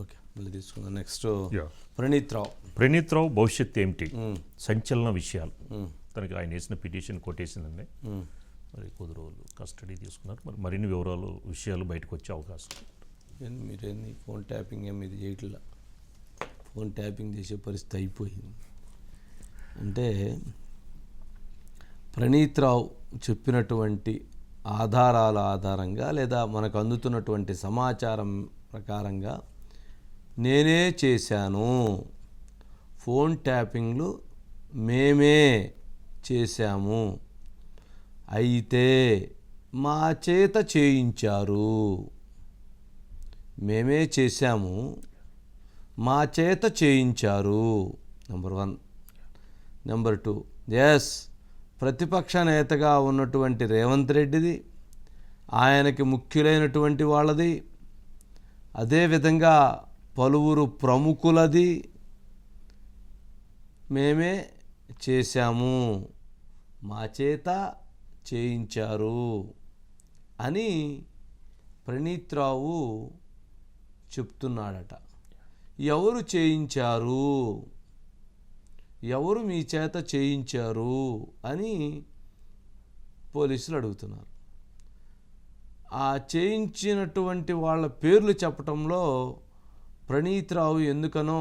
Okay, మళ్ళీ తీసుకుందాం. Next yeah. Praneeth రావు భవిష్యత్ ఏమిటి, సంచలన విషయాలు. తనకి ఆయన వేసిన పిటిషన్ కొట్టేసిందండి. మరి కొద్ది రోజులు కస్టడీ తీసుకున్నారు. మరి మరిన్ని విషయాలు బయటకు వచ్చే అవకాశం. మీరేంది ఫోన్ ట్యాపింగ్ ఏమి ఇది చేయట్లా, ఫోన్ ట్యాపింగ్ చేసే పరిస్థితి అయిపోయింది. అంటే ప్రణీత్ రావు చెప్పినటువంటి ఆధారాల ఆధారంగా లేదా మనకు అందుతున్నటువంటి సమాచారం ప్రకారంగా నేనే చేశాను, ఫోన్ ట్యాపింగ్లు మేమే చేశాము, అయితే మా చేత చేయించారు, మేమే చేశాము మా చేత చేయించారు. నెంబర్ 1. నెంబర్ 2, ఎస్, ప్రతిపక్ష నేతగా ఉన్నటువంటి రేవంత్ రెడ్డిది, ఆయనకి ముఖ్యులైనటువంటి వాళ్ళది, అదేవిధంగా పలువురు ప్రముఖులది మేమే చేశాము, మా చేత చేయించారు అని ప్రణీత్ రావు చెప్తున్నాడట. ఎవరు చేయించారు, ఎవరు మీ చేత చేయించారు అని పోలీసులు అడుగుతున్నారు. ఆ చేయించినటువంటి వాళ్ళ పేర్లు చెప్పటంలో ప్రణీత్ రావు ఎందుకనో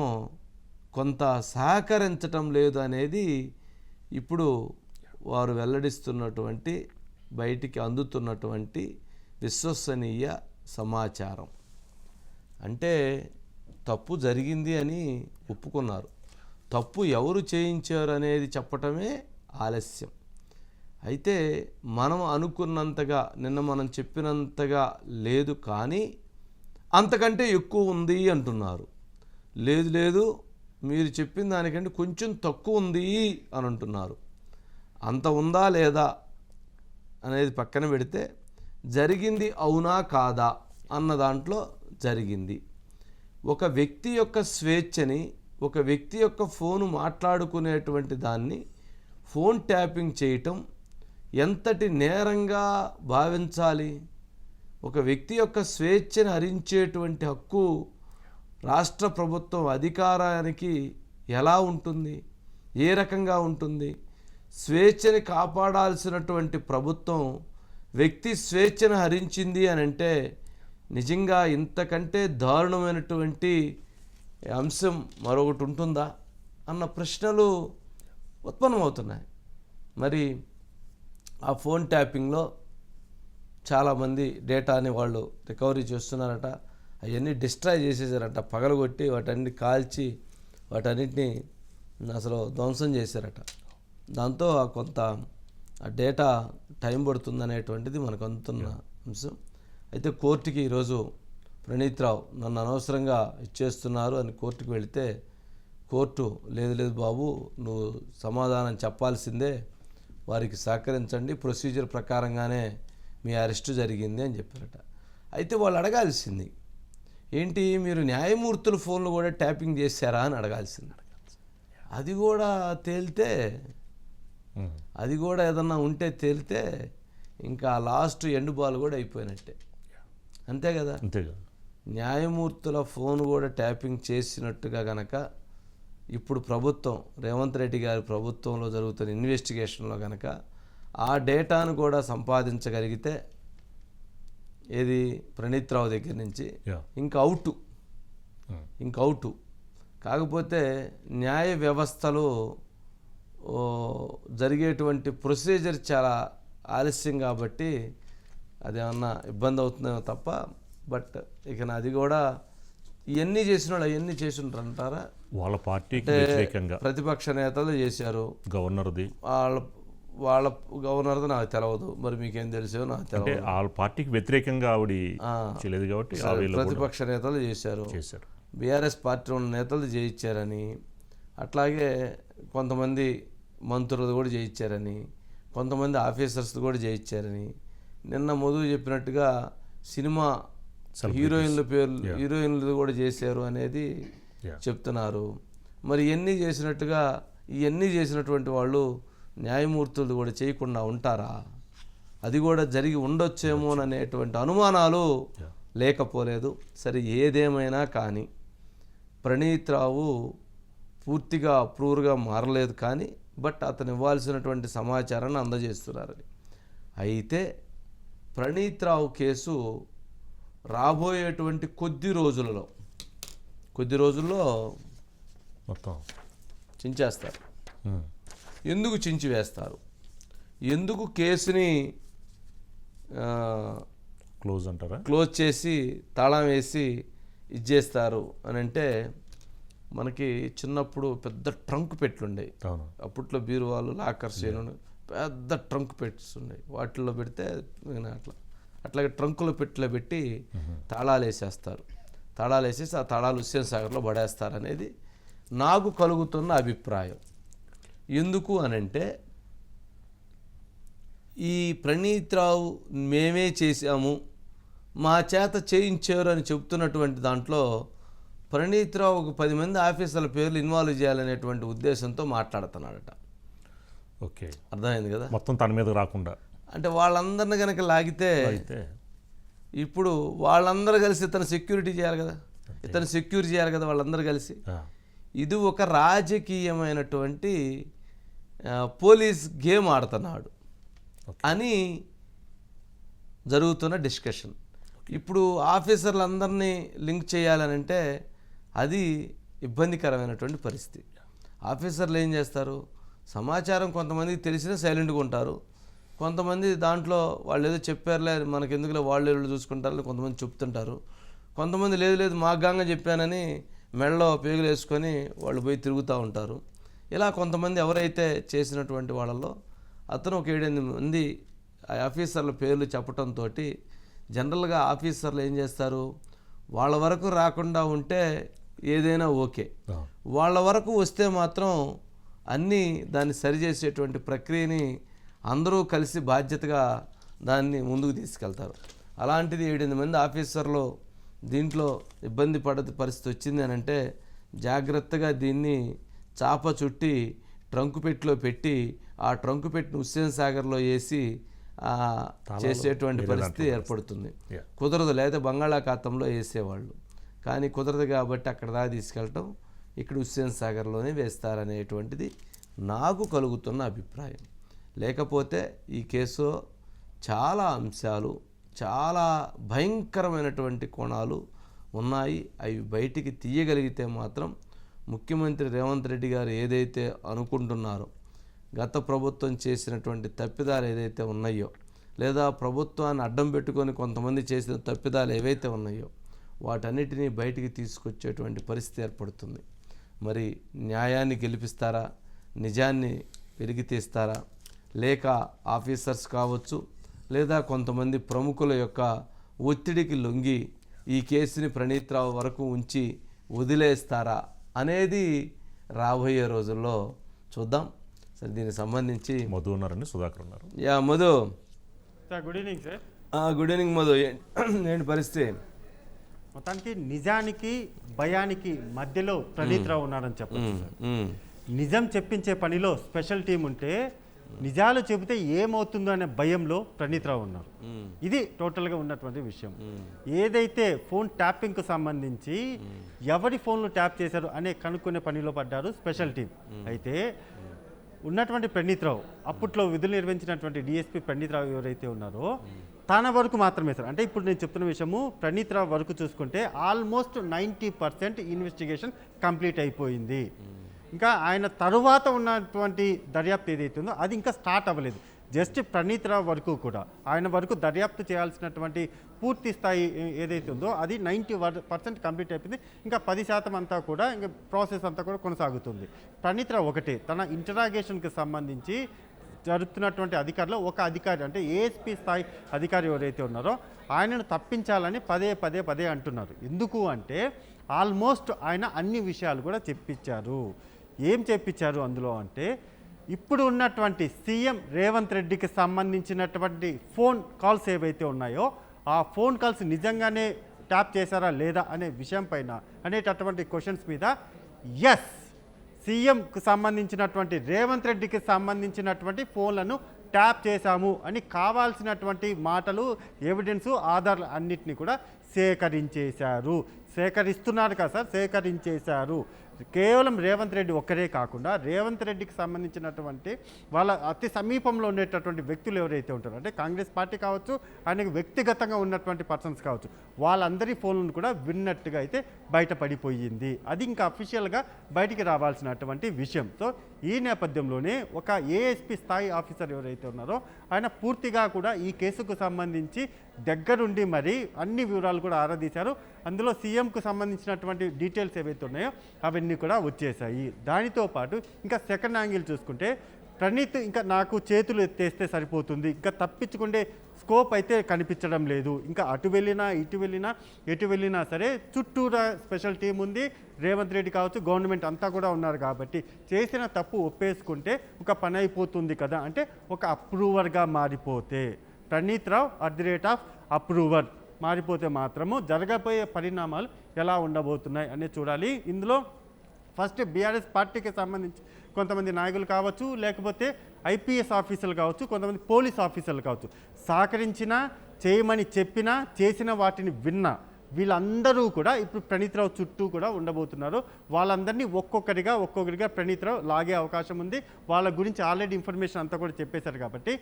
కొంత సహకరించటం లేదు అనేది ఇప్పుడు వారు వెల్లడిస్తున్నటువంటి బయటికి అందుతున్నటువంటి విశ్వసనీయ సమాచారం. అంటే తప్పు జరిగింది అని ఒప్పుకున్నారు, తప్పు ఎవరు చేయించారు అనేది చెప్పటమే ఆలస్యం. అయితే మనం అనుకున్నంతగా, నిన్న మనం చెప్పినంతగా లేదు, కానీ అంతకంటే ఎక్కువ ఉంది అంటున్నారు. లేదు లేదు, మీరు చెప్పిన దానికంటే కొంచెం తక్కువ ఉంది అని అంటున్నారు. అంత ఉందా లేదా అనేది పక్కన పెడితే జరిగింది అవునా కాదా అన్న దాంట్లో జరిగింది. ఒక వ్యక్తి యొక్క స్వేచ్ఛని, ఒక వ్యక్తి యొక్క ఫోను మాట్లాడుకునేటువంటి దాన్ని ఫోన్ ట్యాపింగ్ చేయటం ఎంతటి నేరంగా భావించాలి? ఒక వ్యక్తి యొక్క స్వేచ్ఛని హరించేటువంటి హక్కు రాష్ట్ర ప్రభుత్వం అధికారానికి ఎలా ఉంటుంది, ఏ రకంగా ఉంటుంది? స్వేచ్ఛని కాపాడాల్సినటువంటి ప్రభుత్వం వ్యక్తి స్వేచ్ఛను హరించింది అని అంటే నిజంగా ఇంతకంటే దారుణమైనటువంటి అంశం మరొకటి ఉంటుందా అన్న ప్రశ్నలు ఉత్పన్నమవుతున్నాయి. మరి ఆ ఫోన్ ట్యాపింగ్లో చాలామంది డేటాని వాళ్ళు రికవరీ చేస్తున్నారట, అవన్నీ డిస్ట్రాయ్ చేసేసారట, పగలగొట్టి వాటన్ని కాల్చి వాటన్నిటిని అసలు ధ్వంసం చేశారట. దాంతో కొంత ఆ డేటా టైం పడుతుందనేటువంటిది మనకు అందుతున్న అంశం. అయితే కోర్టుకి ఈరోజు ప్రణీత్ రావు నన్ను అనవసరంగా ఇచ్చేస్తున్నారు అని కోర్టుకు వెళితే కోర్టు లేదు లేదు బాబు, నువ్వు సమాధానం చెప్పాల్సిందే, వారికి సహకరించండి, ప్రొసీజర్ ప్రకారంగానే మీ అరెస్టు జరిగింది అని చెప్పారట. అయితే వాళ్ళు అడగాల్సింది ఏంటి, మీరు న్యాయమూర్తుల ఫోన్లు కూడా ట్యాపింగ్ చేశారా అని అడగాల్సింది. అది కూడా తేలితే, అది కూడా ఏదన్నా ఉంటే తేలితే ఇంకా లాస్ట్ ఎండ్ బాల్ కూడా అయిపోయినట్టే, అంతే కదా. న్యాయమూర్తుల ఫోన్ కూడా ట్యాపింగ్ చేసినట్టుగా గనక ఇప్పుడు ప్రభుత్వం, రేవంత్ రెడ్డి గారి ప్రభుత్వంలో జరుగుతున్న ఇన్వెస్టిగేషన్లో గనక ఆ డేటాను కూడా సంపాదించగలిగితే ఏది ప్రణీత్ రావు దగ్గర నుంచి ఇంక అవుటు. కాకపోతే న్యాయ వ్యవస్థలో జరిగేటువంటి ప్రొసీజర్ చాలా ఆలస్యం కాబట్టి అదేమన్నా ఇబ్బంది అవుతుందేమో తప్ప, బట్ ఇక అది కూడా ఇవన్నీ చేసిన వాళ్ళు అవన్నీ చేసి ఉంటారంటారా? వాళ్ళ పార్టీకి వ్యతిరేకంగా ప్రతిపక్ష నేతలు చేశారు, గవర్నర్ది వాళ్ళ గవర్నర్ది నాకు తెలియదు, మరి మీకేం తెలిసో నాకు తెలియదు. వాళ్ళ పార్టీకి వ్యతిరేకంగా ఆవిడ చేయలేదు కాబట్టి ప్రతిపక్ష నేతలు చేశారు, బీఆర్ఎస్ పార్టీ ఉన్న నేతలు చేయించారని, అట్లాగే కొంతమంది మంత్రులు కూడా చేయించారని, కొంతమంది ఆఫీసర్స్ కూడా చేయించారని, నిన్న మధు చెప్పినట్టుగా సినిమా హీరోయిన్లు కూడా చేశారు అనేది చెప్తున్నారు. మరి ఇవన్నీ చేసినటువంటి వాళ్ళు న్యాయమూర్తులు కూడా చేయకుండా ఉంటారా? అది కూడా జరిగి ఉండొచ్చేమోననేటువంటి అనుమానాలు లేకపోలేదు. సరే, ఏదేమైనా కానీ ప్రణీత్ రావు పూర్తిగా అప్రూవర్గా మారలేదు, కానీ బట్ అతను ఇవ్వాల్సినటువంటి సమాచారాన్ని అందజేస్తున్నారని. అయితే ప్రణీత్ రావు కేసు రాబోయేటువంటి కొద్ది రోజుల్లో మొత్తం చించేస్తారు. ఎందుకు చించివేస్తారు, ఎందుకు కేసుని క్లోజ్ అంటారా, క్లోజ్ చేసి తాళం వేసి ఇచ్చేస్తారు అని అంటే, మనకి చిన్నప్పుడు పెద్ద ట్రంక్ పెట్లుండేవి. అప్పట్లో బీరువాలు, లాకర్స్, పెద్ద ట్రంక్ పెట్స్ ఉన్నాయి. వాటిల్లో పెడితే అట్లాగే ట్రంకులో పెట్టి తాళాలు వేసేస్తారు. తాళాలు వేసేసి ఆ తాళాలు హుస్సేన్ సాగర్లో పడేస్తారు అనేది నాకు కలుగుతున్న అభిప్రాయం. ఎందుకు అనంటే, ఈ ప్రణీత్ రావు మేమే చేశాము, మా చేత చేయించారు అని చెప్తున్నటువంటి దాంట్లో ప్రణీత్ రావు ఒక 10 మంది ఆఫీసర్ల పేర్లు ఇన్వాల్వ్ చేయాలనేటువంటి ఉద్దేశంతో మాట్లాడుతున్నాడట. ఓకే, అర్థమైంది కదా. మొత్తం తన మీద రాకుండా అంటే వాళ్ళందరిని కనుక లాగితే ఇప్పుడు వాళ్ళందరూ కలిసి ఇతను సెక్యూరిటీ చేయాలి కదా, ఇతను సెక్యూర్ చేయాలి కదా వాళ్ళందరూ కలిసి. ఇది ఒక రాజకీయమైనటువంటి పోలీస్ గేమ్ ఆడుతున్నాడు అని జరుగుతున్న డిస్కషన్. ఇప్పుడు ఆఫీసర్లందరినీ లింక్ చేయాలనంటే అది ఇబ్బందికరమైనటువంటి పరిస్థితి. ఆఫీసర్లు ఏం చేస్తారు, సమాచారం కొంతమందికి తెలిసినా సైలెంట్గా ఉంటారు, కొంతమంది దాంట్లో వాళ్ళు ఏదో చెప్పారులే మనకి ఎందుకులే వాళ్ళు చూసుకుంటారు కొంతమంది చెప్తుంటారు, కొంతమంది లేదు మాగ్గాంగా చెప్పానని మెడలో పేగులు వేసుకొని వాళ్ళు పోయి తిరుగుతూ ఉంటారు. ఇలా కొంతమంది ఎవరైతే చేసినటువంటి వాళ్ళలో అతను ఒక 7-8 మంది ఆఫీసర్ల పేర్లు చెప్పడంతో జనరల్గా ఆఫీసర్లు ఏం చేస్తారు, వాళ్ళ వరకు రాకుండా ఉంటే ఏదైనా ఓకే, వాళ్ళ వరకు వస్తే మాత్రం అన్నీ దాన్ని సరిచేసేటువంటి ప్రక్రియని అందరూ కలిసి బాధ్యతగా దాన్ని ముందుకు తీసుకెళ్తారు. అలాంటిది 7-8 మంది ఆఫీసర్లు దీంట్లో ఇబ్బంది పడే పరిస్థితి వచ్చింది అని అంటే, జాగ్రత్తగా దీన్ని చాప చుట్టి ట్రంకు పెట్టిలో పెట్టి ఆ ట్రంకు పెట్టిన హుస్సేన్ సాగర్లో వేసి చేసేటువంటి పరిస్థితి ఏర్పడుతుంది. కుదరదు, లేదా బంగాళాఖాతంలో వేసేవాళ్ళు, కానీ కుదరదు కాబట్టి అక్కడ దాకా తీసుకెళ్ళటం, ఇక్కడ హుస్సేన్ సాగర్లోనే వేస్తారనేటువంటిది నాకు కలుగుతున్న అభిప్రాయం. లేకపోతే ఈ కేసులో చాలా అంశాలు, చాలా భయంకరమైనటువంటి కోణాలు ఉన్నాయి. అవి బయటికి తీయగలిగితే మాత్రం ముఖ్యమంత్రి రేవంత్ రెడ్డి గారు ఏదైతే అనుకుంటున్నారో, గత ప్రభుత్వం చేసినటువంటి తప్పిదాలు ఏదైతే ఉన్నాయో, లేదా ప్రభుత్వాన్ని అడ్డం పెట్టుకొని కొంతమంది చేసిన తప్పిదాలు ఏవైతే ఉన్నాయో వాటన్నిటినీ బయటికి తీసుకొచ్చేటువంటి పరిస్థితి ఏర్పడుతుంది. మరి న్యాయాన్ని గెలిపిస్తారా, నిజాన్ని వెలికి తీస్తారా, లేక ఆఫీసర్స్ కావచ్చు లేదా కొంతమంది ప్రముఖుల యొక్క ఒత్తిడికి లొంగి ఈ కేసుని ప్రణీత్ రావు వరకు ఉంచి వదిలేస్తారా అనేది రాబోయే రోజుల్లో చూద్దాం. సరే, దీనికి సంబంధించి మధు ఉన్నారండి, సుధాకర్ ఉన్నారు. Yeah Madhu sir, good evening sir. Good evening Madhu, ఏంటి పరిస్థితి? మొత్తానికి నిజానికి భయానికి మధ్యలో ప్రణీత్ రావు ఉన్నారని చెప్పచ్చు. నిజం చెప్పించే పనిలో స్పెషల్ టీం ఉంటే, నిజాలు చెబితే ఏమవుతుందో అనే భయంలో ప్రణీత్ రావు ఉన్నారు. ఇది టోటల్గా ఉన్నటువంటి విషయం. ఏదైతే ఫోన్ ట్యాపింగ్కు సంబంధించి ఎవరి ఫోన్లు ట్యాప్ చేశారు అనే కనుక్కునే పనిలో పడ్డారు స్పెషల్ టీం. అయితే ఉన్నటువంటి ప్రణీత్ రావు, అప్పట్లో విధులు నిర్వహించినటువంటి డిఎస్పీ ప్రణీత్ రావు ఎవరైతే ఉన్నారో తన వరకు మాత్రమే సార్. అంటే ఇప్పుడు నేను చెప్తున్న విషయము ప్రణీత్ రావు వరకు చూసుకుంటే ఆల్మోస్ట్ 90% ఇన్వెస్టిగేషన్ కంప్లీట్ అయిపోయింది. ఇంకా ఆయన తరువాత ఉన్నటువంటి దర్యాప్తు ఏదైతే ఉందో అది ఇంకా స్టార్ట్ అవ్వలేదు. జస్ట్ ప్రణీత్ రావు వరకు కూడా ఆయన వరకు దర్యాప్తు చేయాల్సినటువంటి పూర్తి స్థాయి ఏదైతే ఉందో అది 90% కంప్లీట్ అయిపోయింది. ఇంకా 10% అంతా కూడా ఇంకా ప్రాసెస్ అంతా కూడా కొనసాగుతుంది. ప్రణీత్ రావు ఒకటే తన ఇంటరాగేషన్కి సంబంధించి జరుగుతున్నటువంటి అధికారులు ఒక అధికారి అంటే ఏఎస్పీ స్థాయి అధికారి ఎవరైతే ఉన్నారో ఆయనను తప్పించాలని పదే అంటున్నారు. ఎందుకు అంటే ఆల్మోస్ట్ ఆయన అన్ని విషయాలు కూడా చెప్పించారు. ఏం చెప్పించారు అందులో అంటే, ఇప్పుడు ఉన్నటువంటి సీఎం రేవంత్ రెడ్డికి సంబంధించినటువంటి ఫోన్ కాల్స్ ఏవైతే ఉన్నాయో ఆ ఫోన్ కాల్స్ నిజంగానే ట్యాప్ చేశారా లేదా అనే విషయం పైన అనేటటువంటి క్వశ్చన్స్ మీద ఎస్, సీఎంకు సంబంధించినటువంటి రేవంత్ రెడ్డికి సంబంధించినటువంటి ఫోన్లను ట్యాప్ చేశాము అని కావాల్సినటువంటి మాటలు, ఎవిడెన్సు, ఆధారాలు అన్నిటినీ కూడా సేకరిస్తున్నారు కదా సార్, సేకరించేశారు. కేవలం రేవంత్ రెడ్డి ఒక్కరే కాకుండా రేవంత్ రెడ్డికి సంబంధించినటువంటి వాళ్ళ అతి సమీపంలో ఉండేటటువంటి వ్యక్తులు ఎవరైతే ఉంటారో, అంటే కాంగ్రెస్ పార్టీ కావచ్చు, ఆయనకు వ్యక్తిగతంగా ఉన్నటువంటి పర్సన్స్ కావచ్చు, వాళ్ళందరి ఫోన్లను కూడా విన్నట్టుగా అయితే బయటపడిపోయింది. అది ఇంకా అఫీషియల్గా బయటికి రావాల్సినటువంటి విషయం. సో ఈ నేపథ్యంలోనే ఒక ఏఎస్పీ స్థాయి ఆఫీసర్ ఎవరైతే ఉన్నారో ఆయన పూర్తిగా కూడా ఈ కేసుకు సంబంధించి దగ్గరుండి మరి అన్ని వివరాలు కూడా ఆరాధీశారు. అందులో సీఎంకు సంబంధించినటువంటి డీటెయిల్స్ ఏవైతే ఉన్నాయో అవన్నీ కూడా వచ్చేసాయి. దానితో పాటు ఇంకా సెకండ్ యాంగిల్ చూసుకుంటే ప్రణీత్ ఇంకా నాకు చేతులు ఎత్తేస్తే సరిపోతుంది, ఇంకా తప్పించుకుంటే స్కోప్ అయితే కనిపించడం లేదు. ఇంకా అటు వెళ్ళినా ఇటు వెళ్ళినా ఎటు వెళ్ళినా సరే చుట్టూరా స్పెషల్ టీం ఉంది, రేవంత్ రెడ్డి కావచ్చు, గవర్నమెంట్ అంతా కూడా ఉన్నారు కాబట్టి చేసిన తప్పు ఒప్పేసుకుంటే ఒక పని అయిపోతుంది కదా. అంటే ఒక అప్రూవర్గా మారిపోతే ప్రణీత్ రావు @అప్రూవర్ మారిపోతే మాత్రము జరగబోయే పరిణామాలు ఎలా ఉండబోతున్నాయి అనేది చూడాలి. ఇందులో ఫస్ట్ బీఆర్ఎస్ పార్టీకి సంబంధించి కొంతమంది నాయకులు కావచ్చు, లేకపోతే ఐపీఎస్ ఆఫీసర్లు కావచ్చు, కొంతమంది పోలీస్ ఆఫీసర్లు కావచ్చు, సహకరించినా చేయమని చెప్పినా చేసిన వాటిని విన్నా వీళ్ళందరూ కూడా ఇప్పుడు ప్రణీత్ రావు చుట్టూ కూడా ఉండబోతున్నారు. వాళ్ళందరినీ ఒక్కొక్కరిగా ప్రణీత్ రావు లాగే అవకాశం ఉంది. వాళ్ళ గురించి ఆల్రెడీ ఇన్ఫర్మేషన్ అంతా కూడా చెప్పేశారు కాబట్టి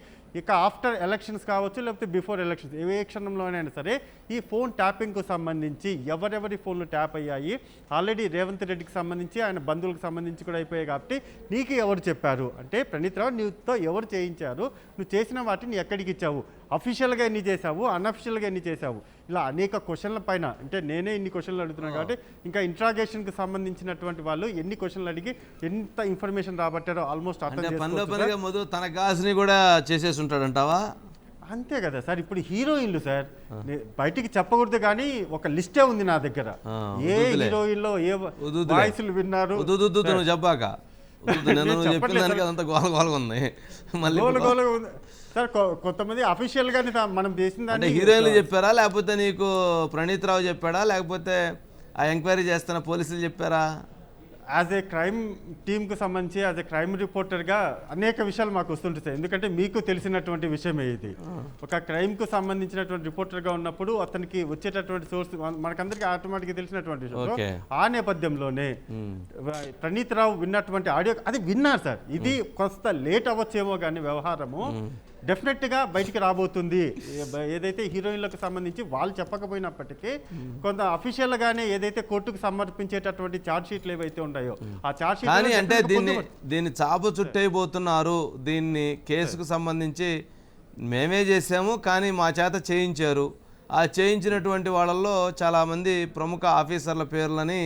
ఇక ఆఫ్టర్ ఎలక్షన్స్ కావచ్చు, లేకపోతే బిఫోర్ ఎలక్షన్స్ ఏ క్షణంలోనైనా సరే ఈ ఫోన్ ట్యాపింగ్కు సంబంధించి ఎవరెవరి ఫోన్లు ట్యాప్ అయ్యాయి, ఆల్రెడీ రేవంత్ రెడ్డికి సంబంధించి ఆయన బంధువులకు సంబంధించి కూడా అయిపోయాయి కాబట్టి నీకు ఎవరు చెప్పారు, అంటే ప్రణీత్ రావు నీతో ఎవరు చేయించారు, నువ్వు చేసిన వాటిని ఎక్కడికి ఇచ్చావు, అఫీషియల్గా ఎన్ని చేశావు, అన్అఫీషియల్గా ఎన్ని చేశావు, ఇలా అనేక క్వశ్చన్ల పైన, అంటే నేనే ఇన్ని క్వశ్చన్లు అడుగుతున్నాను కాబట్టి ఇంకా ఇంట్రాగేషన్కి సంబంధించినటువంటి వాళ్ళు ఎన్ని క్వశ్చన్లు అడిగి ఎంత ఇన్ఫర్మేషన్ రాబట్టారో ఆల్మోస్ట్ అర్థం చేసుకోవచ్చు. మొదలు తన గాజుని కూడా చేసేసి ఉంటాడంటావా? అంతే కదా సార్. ఇప్పుడు హీరోయిన్లు సార్ బయటికి చెప్పకూడదు కానీ ఒక లిస్టే ఉంది నా దగ్గర, ఏ హీరోయిన్లో ఏ వాయిస్లు విన్నారు. నువ్వు చెప్పాక చెప్పిన దానికి అదంతా గోల ఉంది మళ్ళీ సార్. కొంతమంది అఫీషియల్ గానే మనం చేసిన అంటే హీరోయిన్లు చెప్పారా, లేకపోతే నీకు ప్రణీత్ రావు చెప్పాడా, లేకపోతే ఆ ఎంక్వైరీ చేస్తున్న పోలీసులు చెప్పారా? యాజ్ ఏ క్రైమ్ టీమ్కు సంబంధించి యాజ్ ఏ క్రైమ్ రిపోర్టర్గా అనేక విషయాలు మాకు వస్తుంటాయి. ఎందుకంటే మీకు తెలిసినటువంటి విషయమే ఇది. ఒక క్రైమ్కు సంబంధించినటువంటి రిపోర్టర్గా ఉన్నప్పుడు అతనికి వచ్చేటటువంటి సోర్స్ మనకందరికీ ఆటోమేటిక్గా తెలిసినటువంటి విషయం. ఆ నేపథ్యంలోనే ప్రణీత్ రావు విన్నటువంటి ఆడియో అది విన్నారు సార్. ఇది కొంత లేట్ అవ్వచ్చేమో కానీ వ్యవహారము డెఫినెట్గా బయటికి రాబోతుంది. ఏదైతే హీరోయిన్లకు సంబంధించి వాళ్ళు చెప్పకపోయినప్పటికీ కొంత అఫీషియల్గానే ఏదైతే కోర్టుకు సమర్పించేటటువంటి ఛార్జ్ షీట్లు ఏవైతే ఉన్నాయో ఆ ఛార్జ్ షీట్ అంటే దీన్ని చాపు చుట్టైపోతున్నారు. దీన్ని కేసుకు సంబంధించి మేమే చేసాము కానీ మా చేత చేయించారు. ఆ చేయించినటువంటి వాళ్ళల్లో చాలామంది ప్రముఖ ఆఫీసర్ల పేర్లని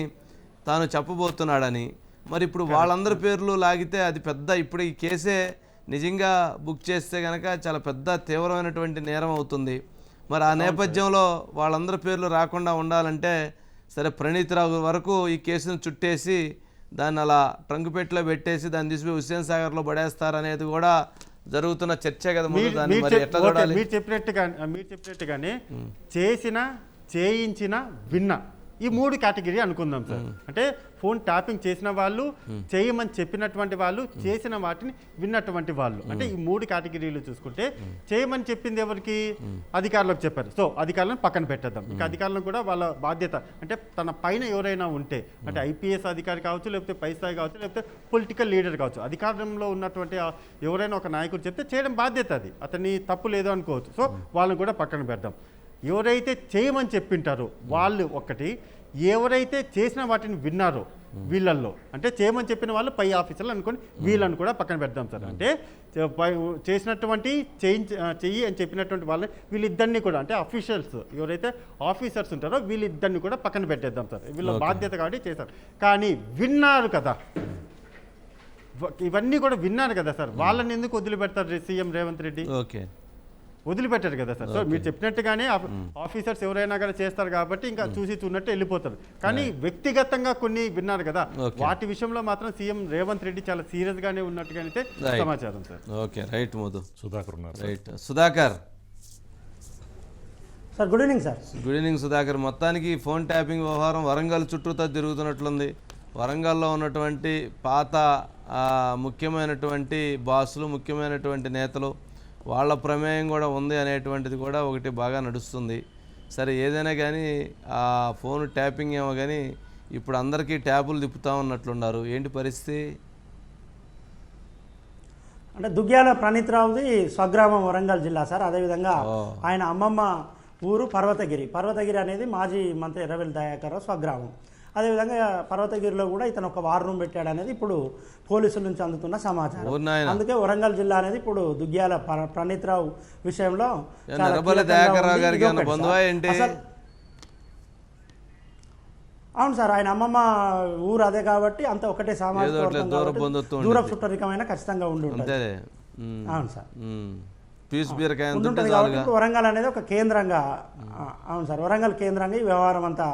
తాను చెప్పబోతున్నాడని, మరి ఇప్పుడు వాళ్ళందరి పేర్లు లాగితే అది పెద్ద, ఇప్పుడు ఈ కేసే నిజంగా బుక్ చేస్తే కనుక చాలా పెద్ద తీవ్రమైనటువంటి నేరం అవుతుంది. మరి ఆ నేపథ్యంలో వాళ్ళందరి పేర్లు రాకుండా ఉండాలంటే సరే ప్రణీత్ రావు వరకు ఈ కేసును చుట్టేసి దాన్ని అలా ట్రంక్పెట్లో పెట్టేసి దాన్ని తీసుకుపోయి హుస్సేన్ సాగర్లో పడేస్తారనేది కూడా జరుగుతున్న చర్చే కదా. మీరు చెప్పినట్టుగానే చేసిన, చేయించిన, విన్న ఈ 3 కేటగిరీ అనుకుందాం సార్. అంటే ఫోన్ ట్యాపింగ్ చేసిన వాళ్ళు, చేయమని చెప్పినటువంటి వాళ్ళు, చేసిన వాటిని విన్నటువంటి వాళ్ళు, అంటే ఈ 3 కేటగిరీలు చూసుకుంటే చేయమని చెప్పింది ఎవరికి, అధికారులకు చెప్పారు. సో అధికారులను పక్కన పెట్టేద్దాం. ఇంకా అధికారులను కూడా వాళ్ళ బాధ్యత, అంటే తన పైన ఎవరైనా ఉంటే, అంటే ఐపీఎస్ అధికారి కావచ్చు, లేకపోతే పై స్థాయి కావచ్చు, లేకపోతే పొలిటికల్ లీడర్ కావచ్చు, అధికారంలో ఉన్నటువంటి ఎవరైనా ఒక నాయకుడు చెప్తే చేయడం బాధ్యత, అది అతని తప్పు లేదు అనుకోవచ్చు. సో వాళ్ళని కూడా పక్కన పెడదాం. ఎవరైతే చేయమని చెప్పింటారో వాళ్ళు ఒకటి, ఎవరైతే చేసిన వాటిని విన్నారో వీళ్ళల్లో, అంటే చేయమని చెప్పిన వాళ్ళు పై ఆఫీసర్లు అనుకొని వీళ్ళని కూడా పక్కన పెడదాం సార్. అంటే చేసినటువంటి చెయ్యి అని చెప్పినటువంటి వాళ్ళని వీళ్ళిద్దరిని కూడా, అంటే అఫీషియల్స్ ఎవరైతే ఆఫీసర్స్ ఉంటారో వీళ్ళిద్దరిని కూడా పక్కన పెట్టేద్దాం సార్. వీళ్ళ బాధ్యత కాబట్టి చేశారు. కానీ విన్నారు కదా, ఇవన్నీ కూడా విన్నారు కదా సార్, వాళ్ళని ఎందుకు వదిలిపెడతారు సీఎం రేవంత్ రెడ్డి? ఓకే, వదిలిపెట్టారు కదా సార్. సో మీరు చెప్పినట్టుగానే ఆఫీసర్స్ ఎవరైనా కూడా చేస్తారు కాబట్టి ఇంకా చూసి చూన్నట్టు వెళ్ళిపోతారు. కానీ వ్యక్తిగతంగా కొన్ని విన్నారు కదా, వాటి విషయంలో మాత్రం సీఎం రేవంత్ రెడ్డి చాలా సీరియస్ గానే ఉన్నట్టుగానైతే సమాచారం sir. Okay, right Madhu. Sudhakar ఉన్నారు. Right Sudhakar sir. Good evening sir. Good evening Sudhakar. మొత్తానికి ఫోన్ ట్యాపింగ్ వ్యవహారం వరంగల్ చుట్టూతో తిరుగుతున్నట్లుంది. వరంగల్లో ఉన్నటువంటి పాత ముఖ్యమైనటువంటి బాసులు, ముఖ్యమైనటువంటి నేతలు, వాళ్ళ ప్రమేయం కూడా ఉంది అనేటువంటిది కూడా ఒకటి బాగా నడుస్తుంది. సరే ఏదైనా కానీ ఆ ఫోన్ ట్యాపింగ్ ఏమో కానీ ఇప్పుడు అందరికీ ట్యాపులు తిప్పుతా ఉన్నట్లున్నారు, ఏంటి పరిస్థితి? అంటే దుగ్గ్యాల ప్రణీత్రావుది స్వగ్రామం వరంగల్ జిల్లా సార్. అదేవిధంగా ఆయన అమ్మమ్మ ఊరు పర్వతగిరి అనేది మాజీ మంత్రి ఎర్రవెల్లి దయాకర్ స్వగ్రామం. అదేవిధంగా పర్వతగిరిలో కూడా ఇతను ఒక వార్ రూమ్ పెట్టాడు అనేది ఇప్పుడు పోలీసుల నుంచి అందుతున్న సమాచారం. అందుకే వరంగల్ జిల్లా అనేది ఇప్పుడు దుగ్గ్యాల ప్రణీత్రావు విషయంలో అవును సార్, ఆయన అమ్మమ్మ ఊరు అదే కాబట్టి అంత ఒకటే సామాజిక దూర చుట్టరికమైన ఖచ్చితంగా ఉండి ఉంటుంది. అవును సార్, ఉంటుంది కాబట్టి వరంగల్ అనేది ఒక కేంద్రంగా, అవును సార్, వరంగల్ కేంద్రంగా ఈ వ్యవహారం అంతా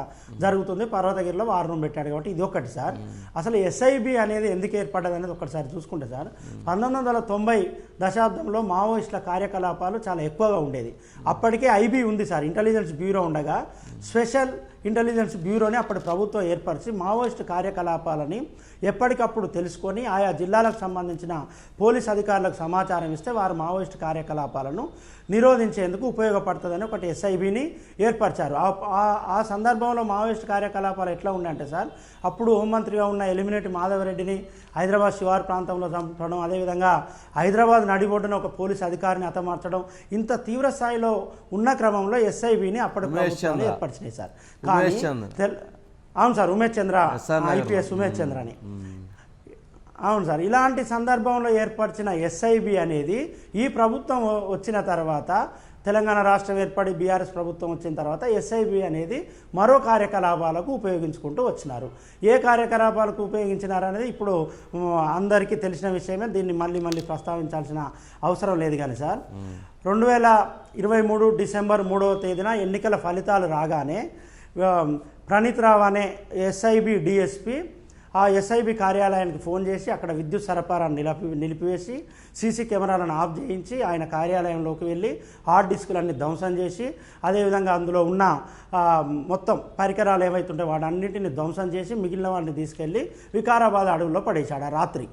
జరుగుతుంది. పర్వతగిరిలో వార్ రూమ్ పెట్టాడు కాబట్టి ఇది ఒకటి సార్. అసలు ఎస్ఐబి అనేది ఎందుకు ఏర్పడ్డది అనేది ఒకటిసారి చూసుకుంటే సార్, 1990 దశాబ్దంలో మావోయిస్టుల కార్యకలాపాలు చాలా ఎక్కువగా ఉండేది. అప్పటికే ఐబీ ఉంది సార్, ఇంటెలిజెన్స్ బ్యూరో ఉండగా స్పెషల్ ఇంటెలిజెన్స్ బ్యూరోని అప్పటి ప్రభుత్వం ఏర్పరిచి మావోయిస్టు కార్యకలాపాలని ఎప్పటికప్పుడు తెలుసుకొని ఆయా జిల్లాలకు సంబంధించిన పోలీస్ అధికారులకు సమాచారం ఇస్తే వారు మావోయిస్టు కార్యకలాపాలను నిరోధించేందుకు ఉపయోగపడుతుందని ఒకటి ఎస్ఐబిని ఏర్పరిచారు. ఆ సందర్భంలో మావోయిస్టు కార్యకలాపాలు ఎట్లా ఉన్నాయంటే సార్, అప్పుడు హోంమంత్రిగా ఉన్న ఎలిమినేటి మాధవరెడ్డిని హైదరాబాద్ శివారు ప్రాంతంలో చంపడం, అదేవిధంగా హైదరాబాద్ నడిబొడ్డున ఒక పోలీసు అధికారిని హతమార్చడం, ఇంత తీవ్ర స్థాయిలో ఉన్న క్రమంలో ఎస్ఐబిని అప్పటి ప్రభుత్వాలు ఏర్పరిచినాయి సార్. కానీ అవును సార్, ఉమేష్ చంద్ర ఐపీఎస్ ఉమేష్ చంద్ర అని, అవును సార్, ఇలాంటి సందర్భంలో ఏర్పరిచిన ఎస్ఐబి అనేది ఈ ప్రభుత్వం వచ్చిన తర్వాత, తెలంగాణ రాష్ట్రం ఏర్పడి బీఆర్ఎస్ ప్రభుత్వం వచ్చిన తర్వాత ఎస్ఐబి అనేది మరో కార్యకలాపాలకు ఉపయోగించుకుంటూ వచ్చినారు. ఏ కార్యకలాపాలకు ఉపయోగించినారు అనేది ఇప్పుడు అందరికీ తెలిసిన విషయమే, దీన్ని మళ్ళీ ప్రస్తావించాల్సిన అవసరం లేదు. కానీ సార్, 2023 డిసెంబర్ 3వ తేదీన ఎన్నికల ఫలితాలు రాగానే ప్రణీత్రావు అనే ఎస్ఐబి డిఎస్పి ఆ ఎస్ఐబి కార్యాలయానికి ఫోన్ చేసి అక్కడ విద్యుత్ సరఫరాను నిలిపివేసి సీసీ కెమెరాలను ఆఫ్ చేయించి ఆయన కార్యాలయంలోకి వెళ్ళి హార్డ్ డిస్కులన్నీ ధ్వంసం చేసి, అదేవిధంగా అందులో ఉన్న మొత్తం పరికరాలు ఏవైతుంటే వాటన్నింటిని ధ్వంసం చేసి మిగిలిన వాటిని తీసుకెళ్ళి వికారాబాద్ అడవుల్లో పడేశాడు ఆ రాత్రి.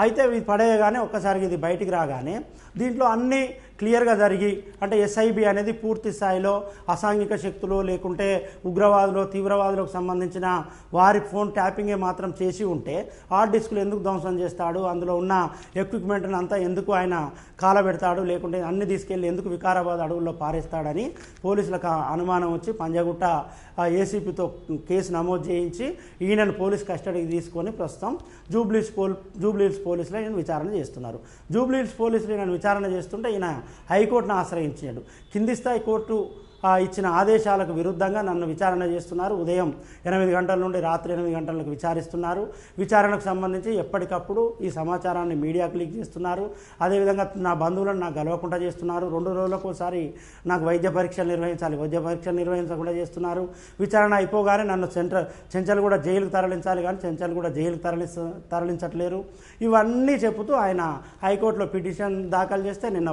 అయితే ఇది పడేయగానే ఒక్కసారికి ఇది బయటికి రాగానే దీంట్లో అన్నీ క్లియర్గా జరిగి, అంటే ఎస్ఐబి అనేది పూర్తి స్థాయిలో అసాంఘిక శక్తులు లేకుంటే ఉగ్రవాదులు తీవ్రవాదులకు సంబంధించిన వారి ఫోన్ ట్యాపింగే మాత్రం చేసి ఉంటే హార్డ్ డిస్కులు ఎందుకు ధ్వంసం చేస్తాడు, అందులో ఉన్న ఎక్విప్మెంట్ని అంతా ఎందుకు ఆయన కాలబెడతాడు, లేకుంటే అన్ని తీసుకెళ్ళి ఎందుకు వికారాబాద్ అడవుల్లో పారేస్తాడని పోలీసులకు అనుమానం వచ్చి పంజగుట్ట ఏసీపీతో కేసు నమోదు చేయించి ఈయనను పోలీస్ కస్టడీకి తీసుకొని ప్రస్తుతం జూబ్లీహిల్స్ పోలీసులు ఈయన విచారణ చేస్తున్నారు. జూబ్లీహిల్స్ పోలీసులు ఈయన విచారణ చేస్తుంటే ఈయన హైకోర్టును ఆశ్రయించాడు. కింది స్థాయి కోర్టు ఇచ్చిన ఆదేశాలకు విరుద్ధంగా నన్ను విచారణ చేస్తున్నారు. ఉదయం 8 గంటల నుండి రాత్రి 8 గంటలకు విచారిస్తున్నారు. విచారణకు సంబంధించి ఎప్పటికప్పుడు ఈ సమాచారాన్ని మీడియాకు లీక్ చేస్తున్నారు. అదేవిధంగా నా బంధువులను నాకు గెలవకుండా చేస్తున్నారు. 2 రోజులకు ఒకసారి నాకు వైద్య పరీక్షలు నిర్వహించకుండా చేస్తున్నారు. విచారణ అయిపోగానే నన్ను చెంచల్గూడ జైలుకు తరలించాలి, కానీ చెంచల్గూడ జైలుకు తరలించట్లేరు. ఇవన్నీ చెబుతూ ఆయన హైకోర్టులో పిటిషన్ దాఖలు చేస్తే నిన్న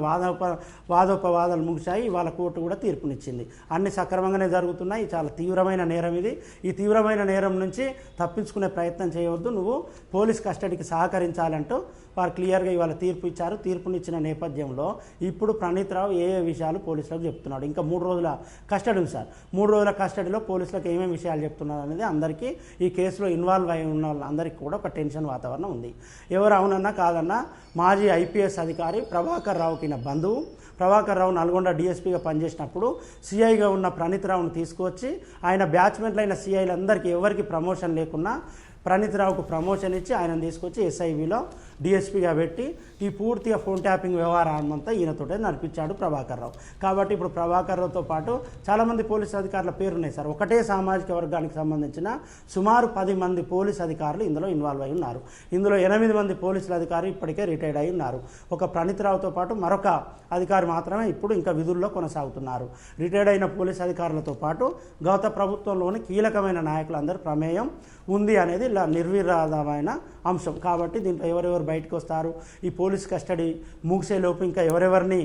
వాదోపవాదాలు ముగిశాయి. ఇవాళ కోర్టు కూడా తీర్పునిచ్చింది. అన్ని సక్రమంగానే జరుగుతున్నాయి. చాలా తీవ్రమైన నేరం ఇది. ఈ తీవ్రమైన నేరం నుంచి తప్పించుకునే ప్రయత్నం చేయవద్దు, నువ్వు పోలీస్ కస్టడీకి సహకరించాలంటూ వారు క్లియర్గా ఇవాళ తీర్పు ఇచ్చారు. తీర్పునిచ్చిన నేపథ్యంలో ఇప్పుడు ప్రణీత్రావు ఏ విషయాలు పోలీసులకు చెప్తున్నాడు. ఇంకా 3 రోజుల కస్టడీ ఉంది సార్. 3 రోజుల కస్టడీలో పోలీసులకు ఏమేమి విషయాలు చెప్తున్నారు అనేది అందరికీ, ఈ కేసులో ఇన్వాల్వ్ అయి ఉన్న వాళ్ళందరికీ కూడా ఒక టెన్షన్ వాతావరణం ఉంది. ఎవరు అవునన్నా కాదన్నా మాజీ ఐపీఎస్ అధికారి ప్రభాకర్ రావుకి నా బంధువు. ప్రభాకర్ రావు నల్గొండ డిఎస్పీగా పనిచేసినప్పుడు సిఐగా ఉన్న ప్రణీత్రావును తీసుకొచ్చి ఆయన బ్యాచ్మెంట్లైన సిఐలందరికీ ఎవరికి ప్రమోషన్ లేకున్నా ప్రణీత్రావుకు ప్రమోషన్ ఇచ్చి ఆయనను తీసుకొచ్చి ఎస్ఐబిలో డిఎస్పీగా పెట్టి ఈ పూర్తిగా ఫోన్ ట్యాపింగ్ వ్యవహారం అంతా ఈయనతోటే నడిపించాడు ప్రభాకర్ రావు. కాబట్టి ఇప్పుడు ప్రభాకర్ రావుతో పాటు చాలామంది పోలీసు అధికారుల పేరున్నాయి సార్. ఒకటే సామాజిక వర్గానికి సంబంధించిన సుమారు 10 మంది పోలీసు అధికారులు ఇందులో ఇన్వాల్వ్ అయి ఉన్నారు. ఇందులో 8 మంది పోలీసుల అధికారులు ఇప్పటికే రిటైర్డ్ అయి ఉన్నారు. ఒక ప్రణీత్రావుతో పాటు మరొక అధికారి మాత్రమే ఇప్పుడు ఇంకా విధుల్లో కొనసాగుతున్నారు. రిటైర్డ్ అయిన పోలీసు అధికారులతో పాటు గత ప్రభుత్వంలోని కీలకమైన నాయకులందరి ప్రమేయం ఉంది అనేది నిర్వివాదమైన అంశం. కాబట్టి దీంట్లో ఎవరెవరు బయటకు వస్తారు. ఈ పోలీస్ కస్టడీ ముగిసేలోపు ఇంకా ఎవరెవరిని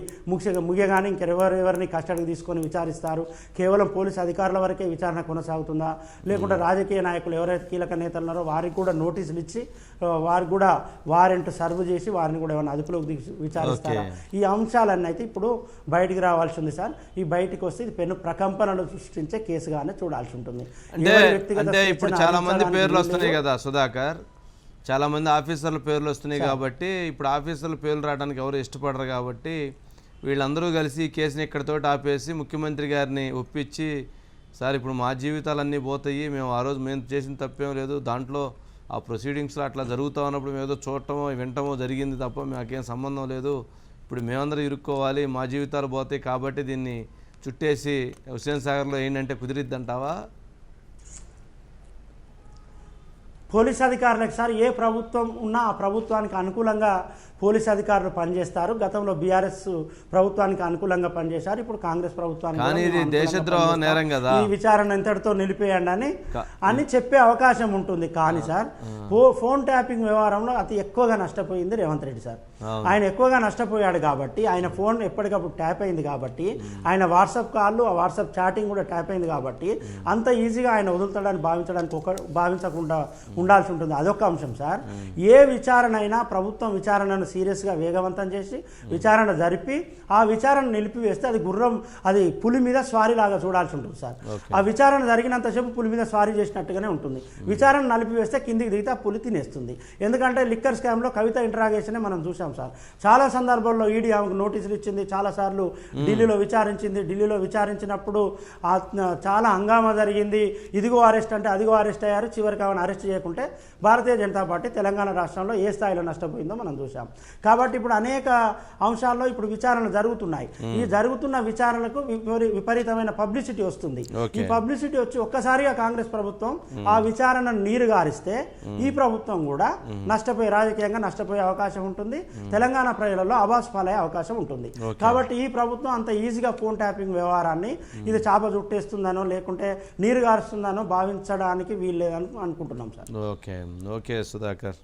ముగియగానే ఇంకెవరెవరిని కస్టడీకి తీసుకొని విచారిస్తారు. కేవలం పోలీస్ అధికారుల వరకే విచారణ కొనసాగుతుందా, లేకుంటే రాజకీయ నాయకులు ఎవరైతే కీలక నేతలు ఉన్నారో వారికి కూడా నోటీసులు ఇచ్చి వారికి కూడా వారెంట్ సర్వ్ చేసి వారిని కూడా ఏమైనా అదుపులోకి విచారిస్తారా? ఈ అంశాలన్నీ అయితే ఇప్పుడు బయటికి రావాల్సి ఉంది సార్. ఈ బయటికి వస్తే ఇది పెను ప్రకంపనలు సృష్టించే కేసుగానే చూడాల్సి ఉంటుంది. అంటే ఇప్పుడు చాలా మంది పేర్లు వస్తున్నాయి కదా సుధాకర్, చాలా మంది ఆఫీసర్ల పేర్లు వస్తున్నాయి కాబట్టి ఇప్పుడు ఆఫీసర్ల పేర్లు రావడానికి ఎవరు ఇష్టపడరు కాబట్టి వీళ్ళందరూ కలిసి ఈ కేసుని ఇక్కడితోటి ఆపేసి ముఖ్యమంత్రి గారిని ఒప్పించి, సార్ ఇప్పుడు మా జీవితాలన్నీ పోతాయి, మేము ఆ రోజు మేము చేసిన తప్పేం లేదు, దాంట్లో ఆ ప్రొసీడింగ్స్లో అట్లా జరుగుతూ ఉన్నప్పుడు మేము ఏదో చూడటమో వినటమో జరిగింది తప్ప మాకేం సంబంధం లేదు, ఇప్పుడు మేమందరం ఇరుక్కోవాలి, మా జీవితాలు పోతాయి కాబట్టి దీన్ని చుట్టేసి హుస్సేన్ సాగర్లో ఏంటంటే కుదిరిద్దంటావా? పోలీస్ అధికారులకు సార్ ఏ ప్రభుత్వం ఉన్నా ఆ ప్రభుత్వానికి అనుకూలంగా పోలీస్ అధికారులు పనిచేస్తారు. గతంలో బీఆర్ఎస్ ప్రభుత్వానికి అనుకూలంగా పనిచేశారు, ఇప్పుడు కాంగ్రెస్ ప్రభుత్వానికి దేశద్రోహ నేరం కదా, ఈ విచారణ ఎంతటితో నిలిపేయండి అని చెప్పే అవకాశం ఉంటుంది. కానీ సార్ ఫోన్ ట్యాపింగ్ వ్యవహారంలో అతి ఎక్కువగా నష్టపోయింది రేవంత్ రెడ్డి సార్. ఆయన ఎక్కువగా నష్టపోయాడు కాబట్టి, ఆయన ఫోన్ ఎప్పటికప్పుడు ట్యాప్ అయింది కాబట్టి, ఆయన వాట్సాప్ కాళ్ళు ఆ వాట్సాప్ చాటింగ్ కూడా ట్యాప్ అయింది కాబట్టి అంత ఈజీగా ఆయన వదులుతాడని భావించకుండా ఉండాల్సి ఉంటుంది. అదొక అంశం సార్. ఏ విచారణ అయినా ప్రభుత్వం విచారణను సీరియస్గా వేగవంతం చేసి విచారణ జరిపి ఆ విచారణ నిలిపివేస్తే అది పులి మీద స్వారీలాగా చూడాల్సి ఉంటుంది సార్. ఆ విచారణ జరిగినంతసేపు పులి మీద స్వారీ చేసినట్టుగానే ఉంటుంది. విచారణ నలిపివేస్తే కిందికి దిగితే ఆ పులి తినేస్తుంది. ఎందుకంటే లిక్కర్ స్కామ్లో కవిత ఇంటరాగేషనే మనం చూసాం సార్. చాలా సందర్భాల్లో ఈడీ ఆమెకు నోటీసులు ఇచ్చింది, చాలాసార్లు ఢిల్లీలో విచారించింది. ఢిల్లీలో విచారించినప్పుడు చాలా హంగామా జరిగింది, ఇదిగో అరెస్ట్ అంటే అదిగో అరెస్ట్ అయ్యారు. చివరికి ఆమెను అరెస్ట్ చేయకుంటే భారతీయ జనతా పార్టీ తెలంగాణ రాష్ట్రంలో ఏ స్థాయిలో నష్టపోయిందో మనం చూసాం. కాబట్టి ఇప్పుడు అనేక అంశాల్లో ఇప్పుడు విచారణ జరుగుతున్నాయి. ఈ జరుగుతున్న విచారణకు విపరీతమైన పబ్లిసిటీ వస్తుంది. ఈ పబ్లిసిటీ వచ్చి ఒక్కసారిగా కాంగ్రెస్ ప్రభుత్వం ఆ విచారణను నీరుగారిస్తే ఈ ప్రభుత్వం కూడా రాజకీయంగా నష్టపోయే అవకాశం ఉంటుంది. తెలంగాణ ప్రజలలో అబాస్ పాలయ్యే అవకాశం ఉంటుంది. కాబట్టి ఈ ప్రభుత్వం అంత ఈజీగా ఫోన్ ట్యాపింగ్ వ్యవహారాన్ని ఇది చాప చుట్టేస్తుందనో లేకుంటే నీరు గారుస్తుందనో భావించడానికి వీల్లేదని అనుకుంటున్నాం సార్. ఓకే సుధాకర్.